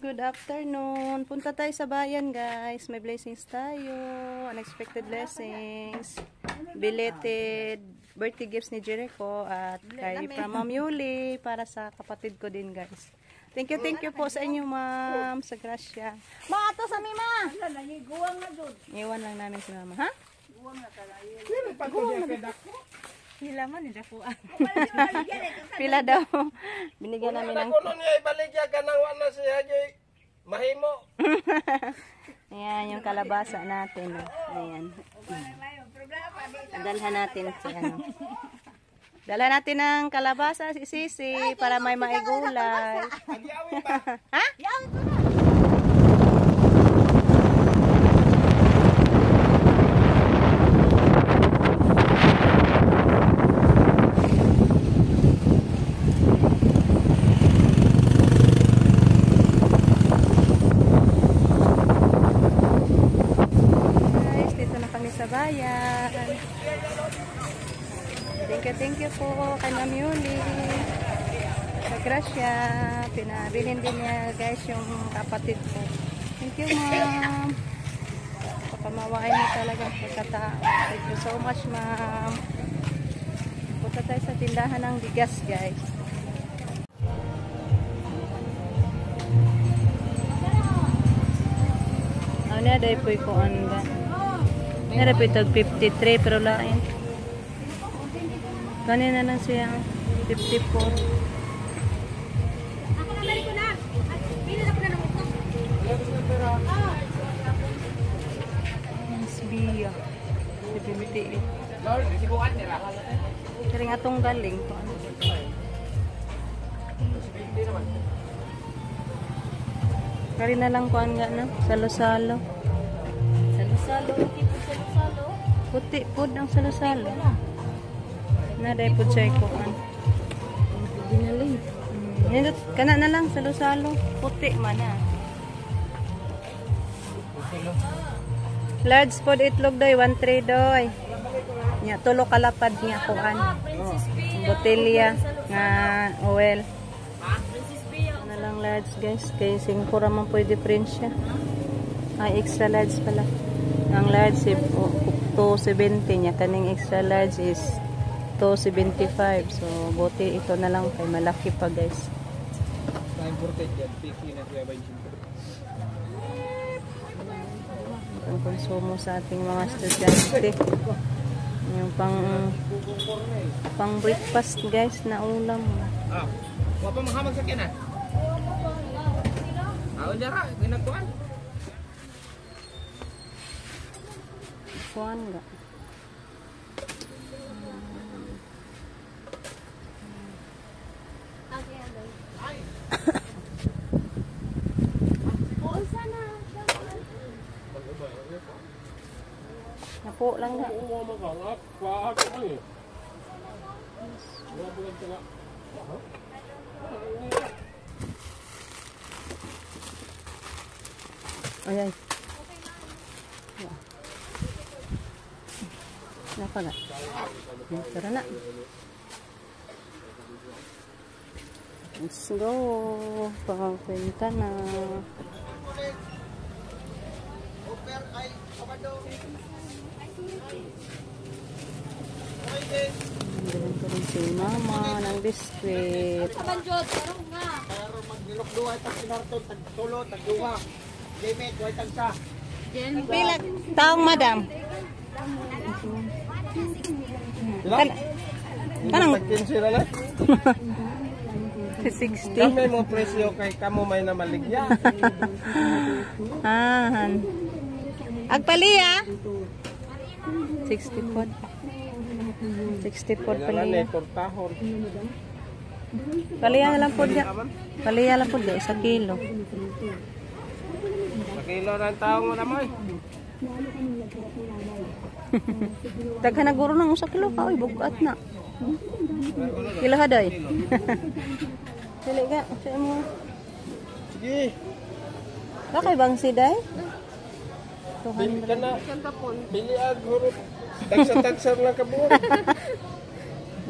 good afternoon. Punta tayo sa bayan, guys. May blessings tayo. Unexpected blessings. Belated birthday gifts ni Jericho at kay from Ma'am Yuli para sa kapatid ko din, guys. Thank you po sa inyo, ma'am. Sa grasya. Ma, ato sa mima. Iwan lang namin si mama, ha? Guwang na. Pila man, hindi ako. Pila daw. Binigyan namin ng... Kuno niya, ibaligya ka nang wala siya, mahimo. Ayan, yung kalabasa natin. Ayan. Dalhan natin si ano. Dalhan natin ng kalabasa si Sisi para may maigulay. Ha? Bayan. Thank you po kay Ma'am Yuli. Sa grasya, pinabilin din niya, guys, yung kapatid ko. Thank you, ma'am. Papamawain mo talagang pagkatao. Thank you so much, ma'am. Punta tayo sa tindahan ng bigas, guys. Ano na, dahil po yung anda. Narapitag 53 pero lain. Kanina lang siya 54. Sbiya. Sibimiti. Kering atong galing to. Kari na lang kuan nga na salo-salo. Salo-salo. Puti po ang salo-salo. Naday po siya ikuan. Binaling. Kana na lang salo-salo. Puti man na. Large pod itlog doy, 1-3 doy. Nya tulo kalapad niya kuan. Botelya nga oil. Kana lang large, guys. Kay 5 ra man po diferensya. Ay extra large pala. Ang large is 270 niya. Kaning extra large is 275. So, buti ito na lang kay malaki pa, guys. Ang konsumo sa ating mga estudyante. Yung pang breakfast, guys, na ulam. Ah, wapa mahamag sa kina? Jara, ginagkuhan. Kuan nga. Napo lang nga. Ayan. Napa na? Tara na. Let's go. Pangkwenta na. Bilang ko rin si mama ng biskwit. Pero magnilok-duhay tag sinarton, tag-tulo, tag-duha. Limit, duhay tag-sa. Pila taong madam? Kanang 15 na lang. 60. Kami mo presyo kay kamo may namaligya. Agpaliya. 64. 64 paliya. Paliya lang po diya. Paliya lang po diya, 1 kilo. 1 kilo ng taong mo naman. Daghan na guro ng 1 kilo ka, oy bugat na. Kilo ha day. Dili ka, sa mo. Sige. Bakay bang si day? Bili ka na. Bili ag hurot. Tagsa-tagsa lang ka buo.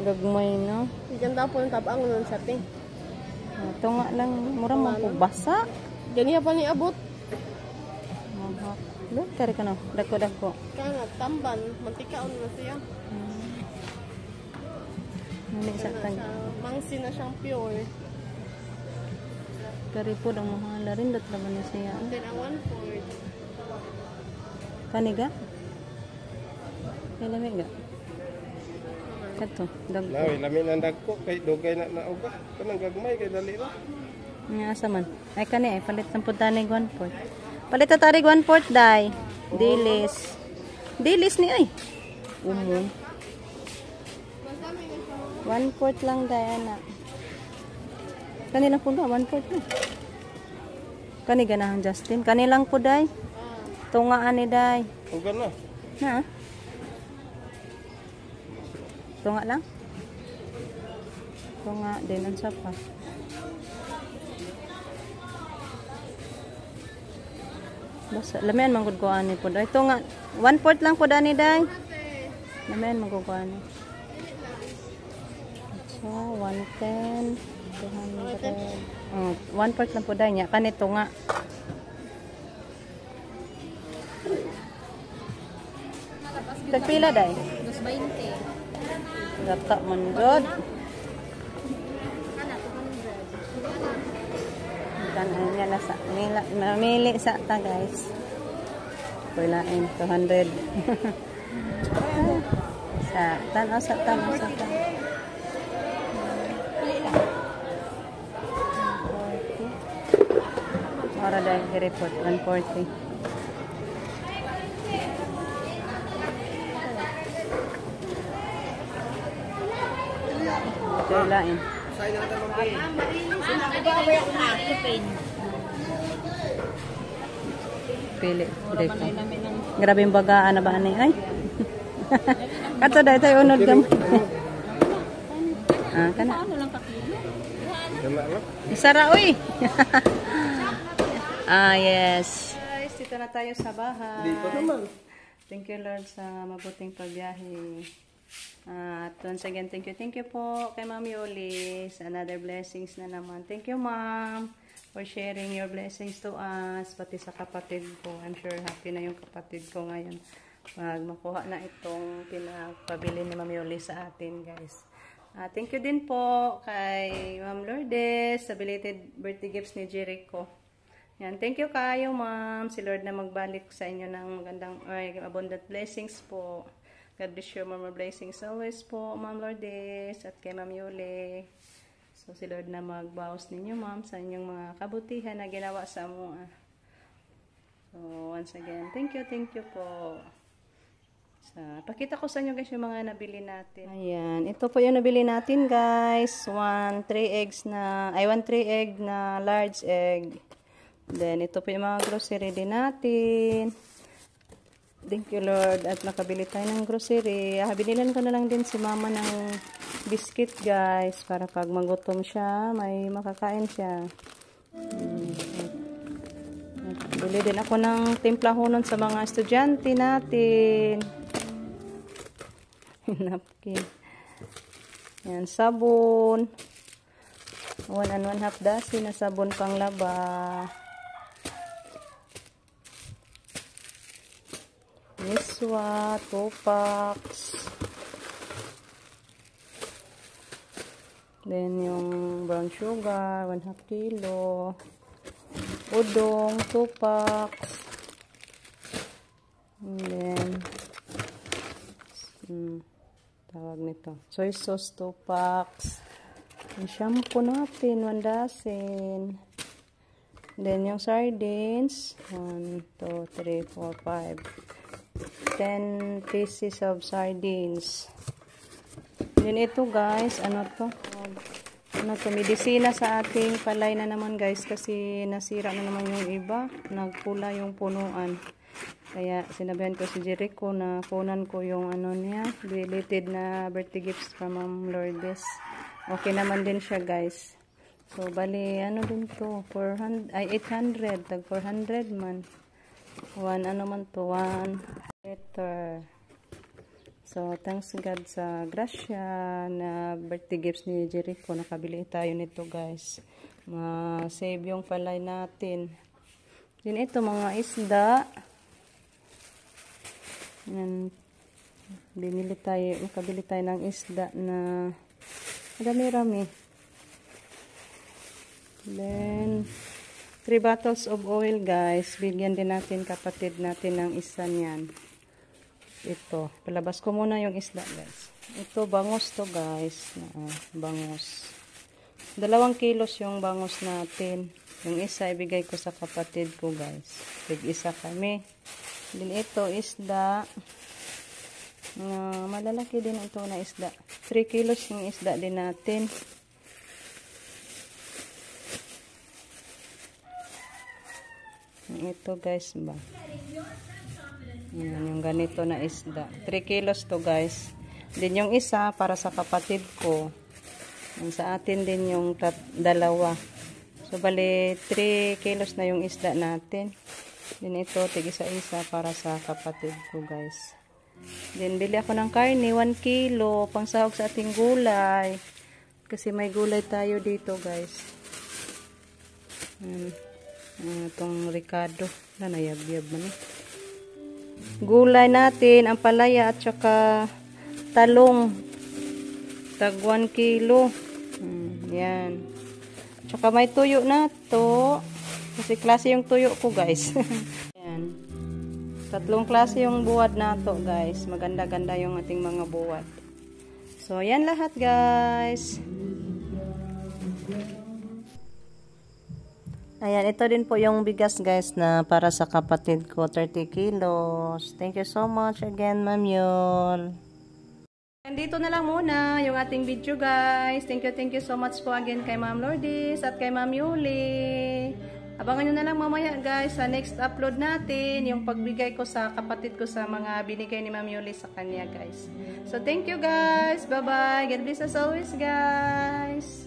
Gagmay no. Ganda po ng tabang nun sa ting. Ito nga lang, mura mo po basa. Ganiya pa ni abot. Mahak. Look, kari ka no. Dako-dako. Kana tamban, mantikaon na siya. Nani sa Kana tang. siya, mangsi na siyang pure. Kari po ang mahal rin dot naman niya siya. And then ang 1/4. Kaniga? Kailan ga? Kato, dagko. Nawi, lami ng dagko. Kay dugay na nauga. Kanang gagmay, kay dali na. Nga asa man. Ay kani palit ng puntanig 1/4. Palit ta tarig 1/4 dai. Dilis. Dilis ni ay. Umo. 1/4 lang dai ana. Kani lang po 1/4 na. Kani ganahan Justin. Kani lang po dai. Tungaan ni dai. Uga na. Na. Tunga lang. Tunga din ang sapa. Basta lamian manggod ko ani po. Ito nga 1/4 lang po dani dai. Lamian manggod ko ani. So 110 200. Oh, 1/4 lang po dai nya kanito nga. Tagpila dai? 220. Gata man god. Tanan niya na sa mamili sa ta guys. Pulain 200. Sa tanaw sa tanaw sa ta. 140. Ora dahil report 140. Pulain. Pili. Grabe yung bagaan na ba ni ay? Kato dahil tayo unod gamay. Ah, kana. Dala na. Isara uy. Ah, yes. Guys, dito na tayo sa bahay. Dito naman. Thank you Lord sa mabuting pagbiyahe. At once again, thank you po kay Ma'am Yoli sa another blessings na naman. Thank you Ma'am for sharing your blessings to us, pati sa kapatid ko. I'm sure happy na yung kapatid ko ngayon pag makuha na itong pinapabili ni Ma'am Yoli sa atin guys. Thank you din po kay Ma'am Lourdes sa belated birthday gifts ni Jericho. Yan, thank you kayo Ma'am. Si Lord na magbalik sa inyo ng magandang abundant blessings po. God bless you, more blessings always po, Ma'am Lourdes, at kay Ma'am Yuli. So, si Lord na magbawas ninyo, Ma'am, sa inyong mga kabutihan na ginawa sa mo. So, once again, thank you po. Pakita ko sa inyo guys yung mga nabili natin. Ayan, ito po yung nabili natin guys. 1 3 egg na large egg. Then, ito po yung mga grocery din natin. Thank you Lord at nakabili tayo ng grocery. Binilan ko na lang din si mama ng biscuit guys para pag magutom siya may makakain siya. Bili din ako ng timplahonon sa mga estudyante natin. Napkin. Yan, sabon. 1 1/2 dozen na sabon pang laba. Miswa, 2 packs. Then yung brown sugar, 1/2 kilo. Udong, 2 packs. And then, tawag nito. Soy sauce, 2 packs. Yung shampoo natin, 1 dozen. Then yung sardines, 1, 2, 3, 4, 5. 10 pieces of sardines. Then ito guys, ano to? Medisina sa ating palay na naman guys kasi nasira na naman yung iba. Nagpula yung punuan. Kaya sinabihan ko si Jericho na kunan ko yung ano niya, belated na birthday gifts from Ma'am Lourdes. Okay naman din siya guys. So bali ano din to? 800, tag 400 man. 1 letter. So, thanks God sa grasya na birthday gifts ni Jericho. Nakabili tayo nito guys. Ma-save yung palay natin. Din ito mga isda. Yan. Makabili tayo ng isda na marami-rami. Then, 3 bottles of oil guys. Bigyan din natin kapatid natin ng isa niyan. Ito. Palabas ko muna yung isda guys. Ito, bangus to guys. Bangus. 2 kilos yung bangus natin. Yung isa, ibigay ko sa kapatid ko guys. Tig-isa kami. Then ito, isda. Malalaki din ito na isda. 3 kilos yung isda din natin. Ito guys ba. Yan, yung ganito na isda. 3 kilos to guys. Din yung isa para sa kapatid ko. Yung sa atin din yung 2. So bali 3 kilos na yung isda natin. Din ito tig-isa-isa para sa kapatid ko guys. Then bili ako ng karne 1 kilo pang sahog sa ating gulay. Kasi may gulay tayo dito guys. Itong Ricardo. Nanayab-yab man eh. Gulay natin, ang palaya at saka talong. Tag 1 kilo. Yan. Tsaka may tuyo na to. Kasi klase yung tuyo ko guys. Yan. 3 klase yung buwad na to guys. Maganda-ganda yung ating mga buwad. So yan lahat guys. Ayan, ito din po yung bigas guys na para sa kapatid ko, 30 kilos. Thank you so much again, Ma'am Yul. Dito na lang muna yung ating video guys. Thank you so much po again kay Ma'am Lourdes at kay Ma'am Yuli. Abangan nyo na lang mamaya guys sa next upload natin, yung pagbigay ko sa kapatid ko sa mga binigay ni Ma'am Yuli sa kanya guys. So thank you guys. Bye-bye. God bless us always guys.